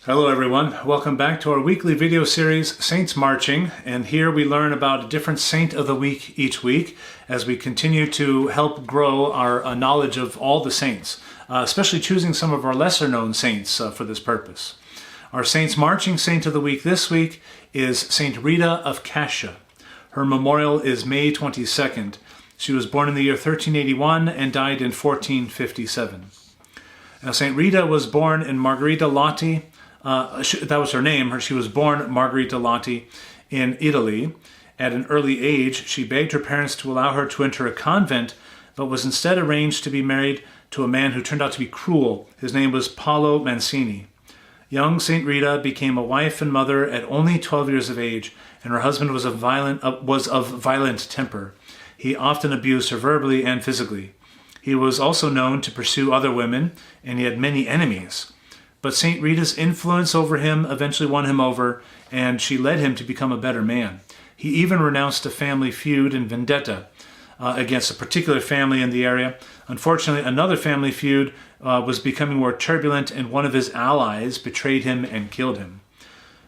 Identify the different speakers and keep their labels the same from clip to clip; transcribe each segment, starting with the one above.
Speaker 1: Hello everyone, welcome back to our weekly video series, Saints Marching, and here we learn about a different saint of the week each week as we continue to help grow our knowledge of all the saints, especially choosing some of our lesser known saints for this purpose. Our Saints Marching saint of the week this week is Saint Rita of Cascia. Her memorial is May 22nd. She was born in the year 1381 and died in 1457. Now, Saint Rita was born in Margherita Lotti. That was her name. She was born Margherita Lotti in Italy. At an early age, she begged her parents to allow her to enter a convent, but was instead arranged to be married to a man who turned out to be cruel. His name was Paolo Mancini. Young Saint Rita became a wife and mother at only 12 years of age, and her husband was of violent temper. He often abused her verbally and physically. He was also known to pursue other women, and he had many enemies. But Saint Rita's influence over him eventually won him over, and she led him to become a better man. He even renounced a family feud and vendetta against a particular family in the area. Unfortunately, another family feud was becoming more turbulent, and one of his allies betrayed him and killed him.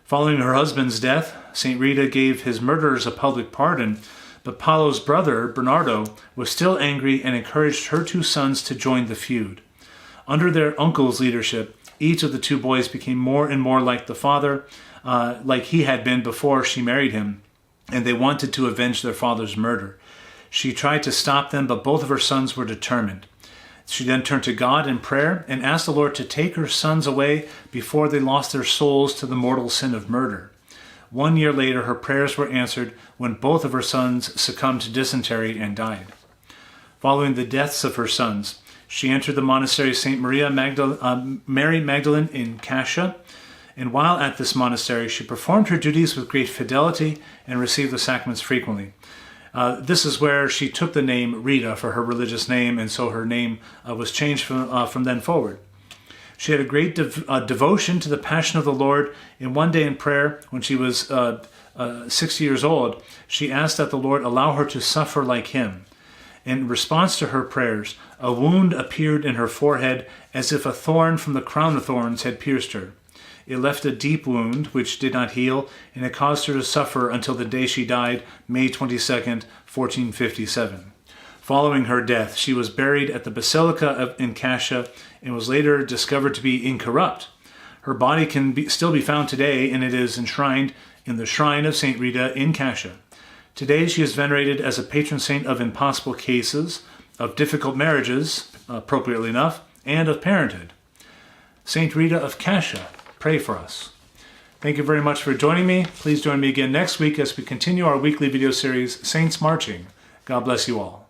Speaker 1: Following her husband's death, Saint Rita gave his murderers a public pardon, but Paolo's brother, Bernardo, was still angry and encouraged her two sons to join the feud. Under their uncle's leadership, each of the two boys became more and more like the father, like he had been before she married him, and they wanted to avenge their father's murder. She tried to stop them, but both of her sons were determined. She then turned to God in prayer and asked the Lord to take her sons away before they lost their souls to the mortal sin of murder. 1 year later, her prayers were answered when both of her sons succumbed to dysentery and died. Following the deaths of her sons, she entered the monastery of St. Mary Magdalene in Cascia, and while at this monastery, she performed her duties with great fidelity and received the sacraments frequently. This is where she took the name Rita for her religious name, and so her name was changed from then forward. She had a great devotion to the Passion of the Lord, and one day in prayer, when she was 6 years old, she asked that the Lord allow her to suffer like him. In response to her prayers, a wound appeared in her forehead as if a thorn from the crown of thorns had pierced her. It left a deep wound, which did not heal, and it caused her to suffer until the day she died, May 22nd, 1457. Following her death, she was buried at the Basilica in Cascia and was later discovered to be incorrupt. Her body can still be found today, and it is enshrined in the shrine of St. Rita in Cascia. Today she is venerated as a patron saint of impossible cases, of difficult marriages, appropriately enough, and of parenthood. Saint Rita of Cascia, pray for us. Thank you very much for joining me. Please join me again next week as we continue our weekly video series, Saints Marching. God bless you all.